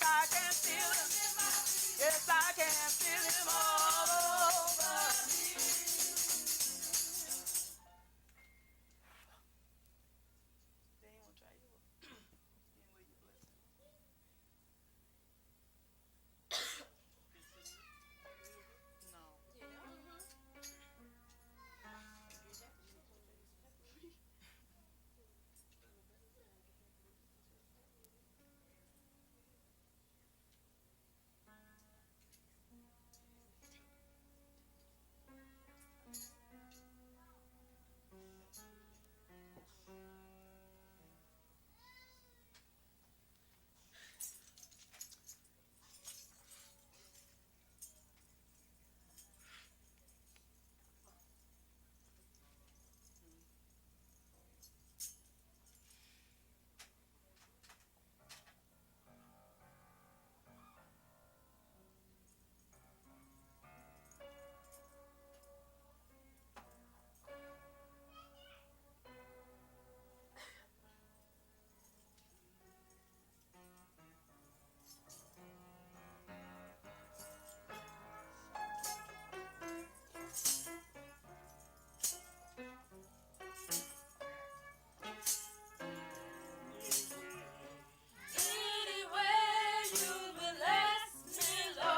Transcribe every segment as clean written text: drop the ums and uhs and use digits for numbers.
I can feel him. Yes, I can feel him all over me. They ain't gonna try you. Anyway, you blessed. No.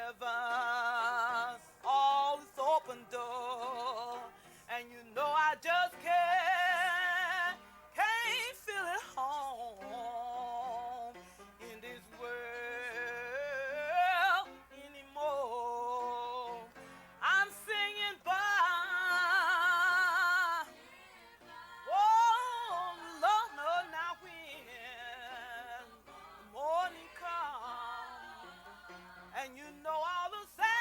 heaven, all is open door, and you know I just can't feel at home in this world anymore. I'm singing by, oh Lord, no, now when the morning comes, and you know all the same.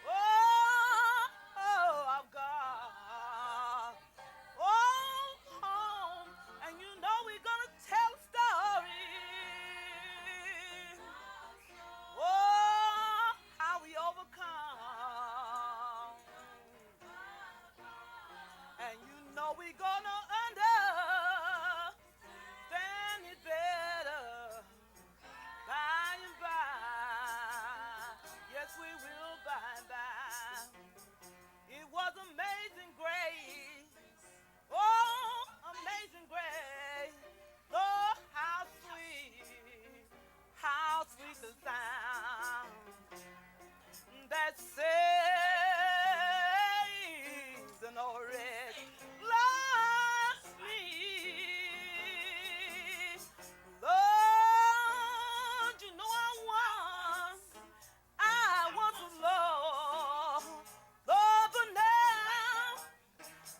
Oh, I've got home, and you know we're gonna tell a story. Oh, how we overcome, and you know we're gonna understand it better by and by. Yes, we will by and by. It was amazing grace. Oh, amazing grace. Lord, how sweet the sound that saves an already lost me. Lord, you know I once was lost, Lord, but now,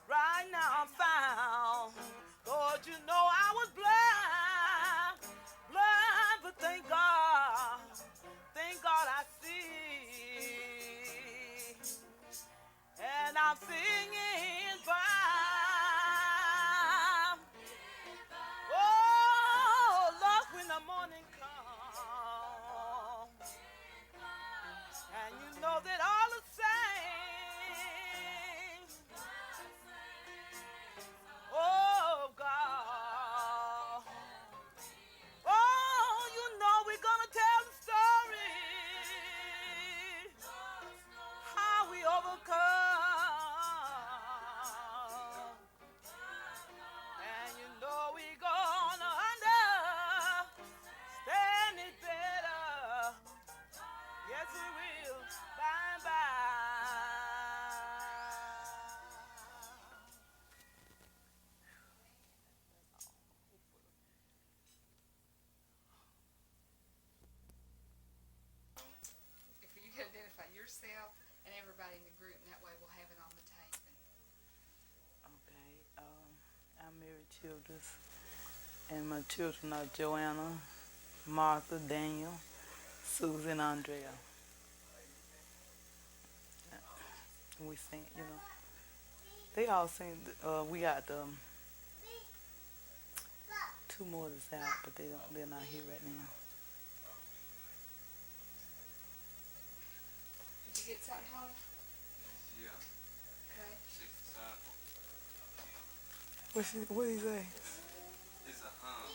right now I'm found. Lord, you know I was blind, but thank God I see. And I'm singing by. Oh, Lord, when the morning comes, and you know that all the same. Oh, God. Oh, you know we're gonna tell the story. How we overcome. And you know we're gonna understand it better. Yes, we will. By and by. If you could identify yourself and everybody in the group, and that way we'll have it on the tape. Okay, I'm Mary Childress, and my children are Joanna, Martha, Daniel, Susan, and Andrea. And we sing, you know. They all sing. We got two more that's out, but they're not here right now. Did you get something, Holly? Yeah. Okay. She's the sample. What did he say? It's a hum.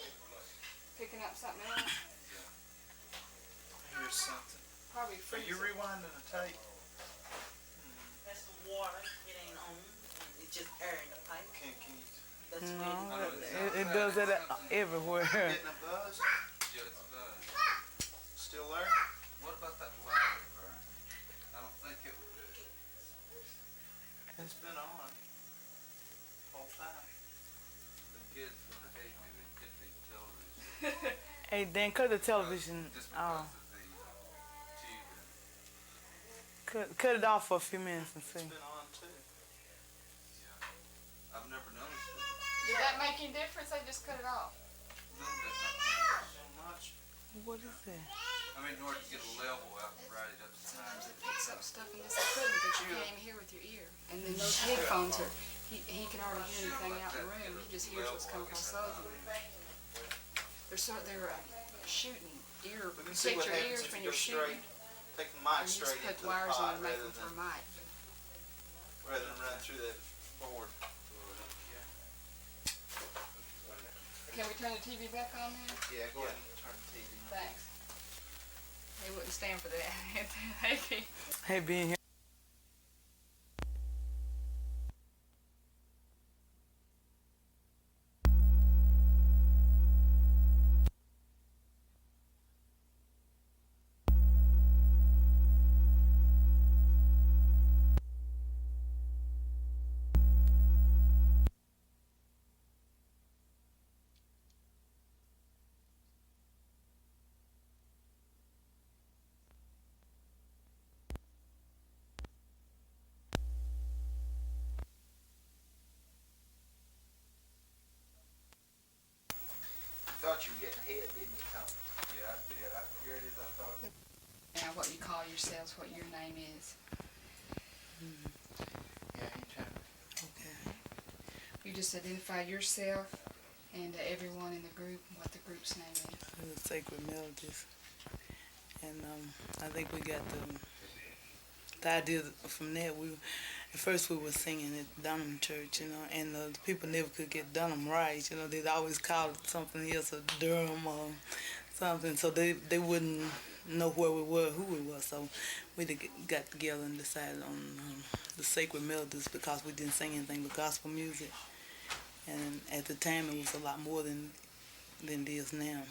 Picking up something else? Yeah. Here's something. Probably Are freeze you it. rewinding the tape? That's the water. It ain't on. It's just air in the pipe. Can you That's No, really it does that everywhere. getting a buzz? Yeah, it's bad. Still there? What about that ladder, Brian? I don't think it would do it. It's been on. Whole time. The kids gonna hate me with Tiffany's television. Hey, Dan, cut the television Just off. because of the tubing. Cut it off for a few minutes and see. It's been on too. Yeah. I've never noticed it. Did that make any difference? They just cut it off. No, that's not much. So much. What is that? I mean, in order to get a level out and write it up Sometimes time. it picks up stuff in this equipment that you can't even hear with your ear. And then those headphones are, he can already hear anything out in the room. He just hears what's coming across those. They're shooting ear, We can see protect what your happens ears if when you go you're straight. shooting. Take the Or mic you just straight put into the wires pot in and make them for a rather mic. than run through that board. Can we turn the TV back on then? Yeah, go ahead and turn the TV on. Thanks. They wouldn't stand for that. Hey, being here. thought you were getting ahead, didn't you, Tony? Yeah, I did. Here it is, I thought. Now, what you call yourselves, what your name is. Yeah, he trying to. Okay. You just identify yourself and everyone in the group, and what the group's name is. The Sacred Melodies. And I think we got the idea from that. At first we were singing at Durham Church, and the people never could get Durham right. They'd always call it something else, a Durham or something, so they wouldn't know where we were, who we were. So we got together and decided on the Sacred Melodies because we didn't sing anything but gospel music. And at the time it was a lot more than it is now.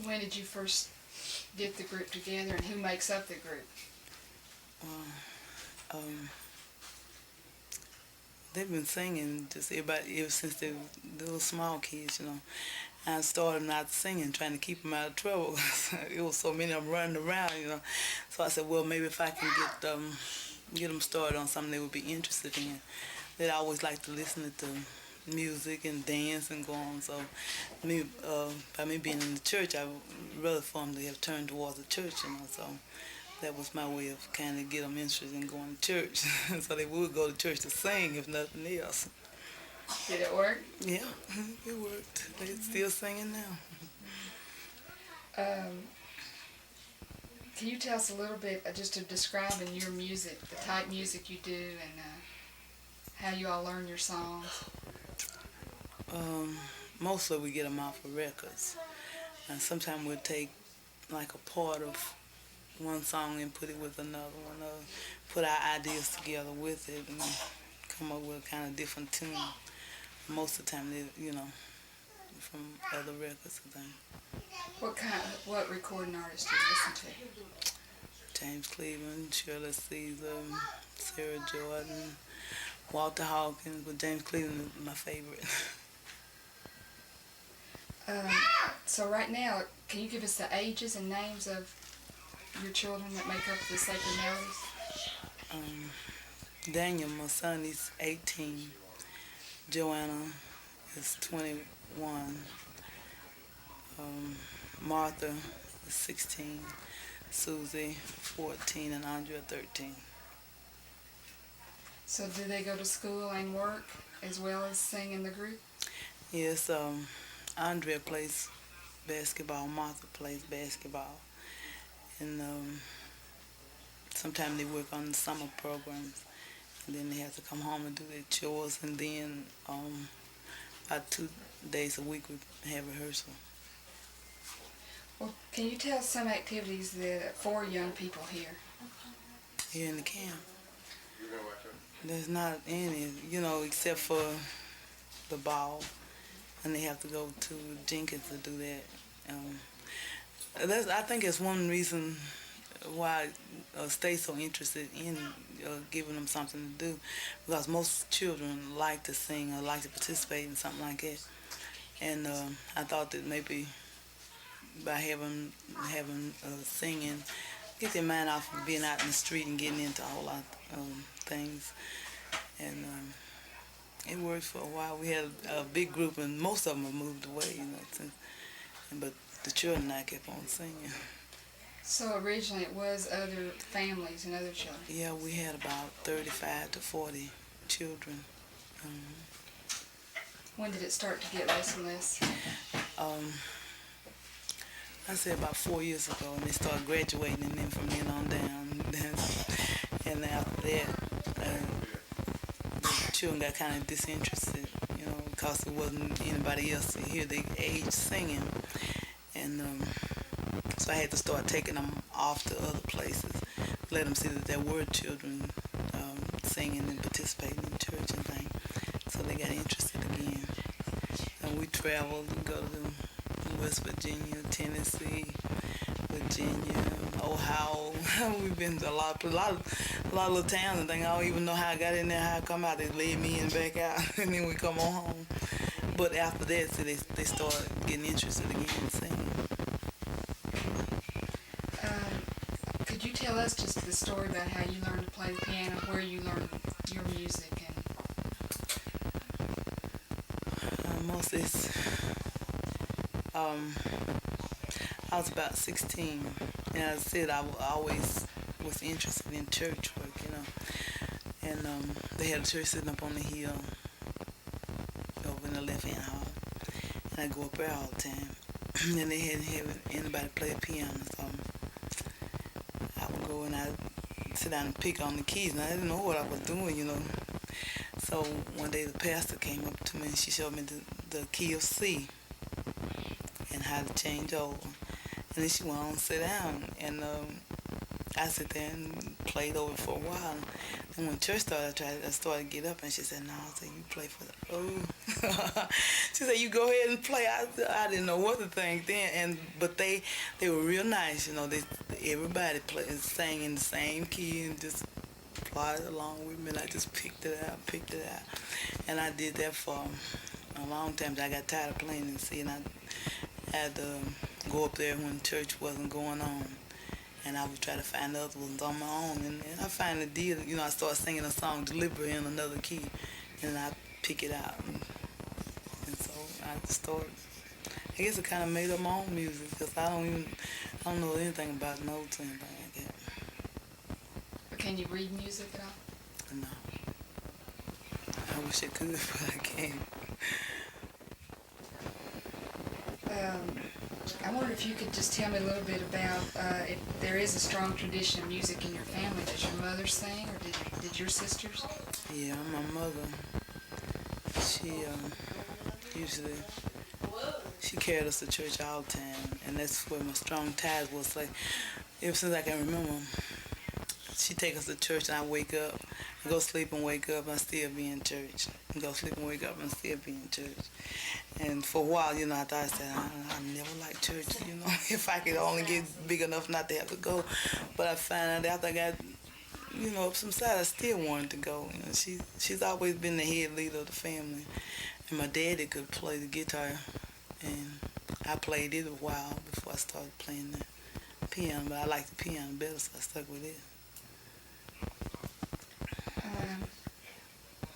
When did you first get the group together, and who makes up the group? They've been singing just everybody ever since they were little small kids, I started not singing, trying to keep them out of trouble. It was so many of them running around, So I said, well, maybe if I can get them started on something they would be interested in. They'd always like to listen to music and dance and go on. So by me being in the church, I would rather for them to have turned towards the church, So that was my way of kind of get them interested in going to church. So they would go to church to sing, if nothing else. Did it work? Yeah, it worked. They're still singing now. Can you tell us a little bit, just of describing your music, the type music you do, and how you all learn your songs? Mostly we get them off of records. And sometimes we'll take like a part of one song and put it with another one, or put our ideas together with it and come up with a kind of different tune. Most of the time, from other records and things. What recording artists do you listen to? James Cleveland, Shirley Caesar, Sarah Jordan, Walter Hawkins, but James Cleveland is my favorite. So right now, can you give us the ages and names of your children that make up the Sacred Melodies? Daniel, my son, he's 18. Joanna is 21. Martha is 16. Susie, 14, and Andrea, 13. So do they go to school and work as well as sing in the group? Yes, Andrea plays basketball, Martha plays basketball. And sometimes they work on the summer programs. And then they have to come home and do their chores. And then about 2 days a week we have rehearsal. Well, can you tell us some activities that for young people here? Here in the camp. There's not any, except for the ball. And they have to go to Jenkins to do that. I think it's one reason why I stay so interested in giving them something to do, because most children like to sing or like to participate in something like that. And I thought that maybe by having singing, get their mind off of being out in the street and getting into a whole lot of things. And it worked for a while. We had a big group, and most of them have moved away, but the children and I kept on singing. So originally it was other families and other children? Yeah, we had about 35 to 40 children. When did it start to get less and less? I said about 4 years ago, and they started graduating, and then from then on down. And after that, the children got kind of disinterested, because there wasn't anybody else to hear their age singing. And so I had to start taking them off to other places, let them see that there were children singing and participating in church and things. So they got interested again. And we traveled. We go to West Virginia, Tennessee, Virginia, Ohio. We've been to a lot of little towns and things. I don't even know how I got in there, how I come out. They laid me in back out, and then we come on home. But after that, so they started getting interested again in singing. Could you tell us just the story about how you learned to play the piano, where you learned your music? And Mostly I was about 16, and as I said, always was interested in church work, you know. And they had a church sitting up on the hill over in the left-hand hall, and I go up there all the time. And they hadn't had anybody play the piano, so I would go and I sit down and pick on the keys, and I didn't know what I was doing, you know. So one day the pastor came up to me and she showed me the key of C and how to change over. And then she went on and sit down, and I sat there and played over for a while. And when church started, I started to get up, and she said, "No," I said, "You play for the She said, "You go ahead and play." I didn't know what to think then, but they were real nice, you know. Everybody sang in the same key and just plodded along with me, and I just picked it out, and I did that for a long time. I got tired of playing and see, and I had to go up there when church wasn't going on, and I would try to find the other ones on my own, and I finally did. You know, I started singing a song deliberately in another key, and I pick it out, and so I started. I guess I kind of made up my own music, because I don't know anything about notes or anything like that. But can you read music at all? No. I wish I could, but I can't. I wonder if you could just tell me a little bit about if there is a strong tradition of music in your family. Does your mother sing, or did your sisters? Yeah, my mother, she carried us to church all the time, and that's where my strong ties was. Like, ever since I can remember, she'd take us to church, and I wake up, and go sleep and wake up, and I still be in church. And go sleep and wake up, and still be in church. And for a while, you know, I thought, I never liked church, you know, if I could only get big enough not to have to go. But I found out after I got, you know, up some side, I still wanted to go. You know, she's always been the head leader of the family. And my daddy could play the guitar, and I played it a while before I started playing the piano, but I liked the piano better, so I stuck with it.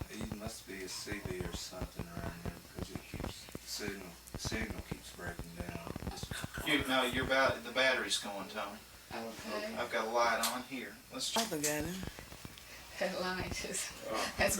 It must be a CD or something around there, because it keeps signal keeps breaking down. The battery's going, Tony. Okay. I've got a light on here. Let's. I forgot it. That line is, that's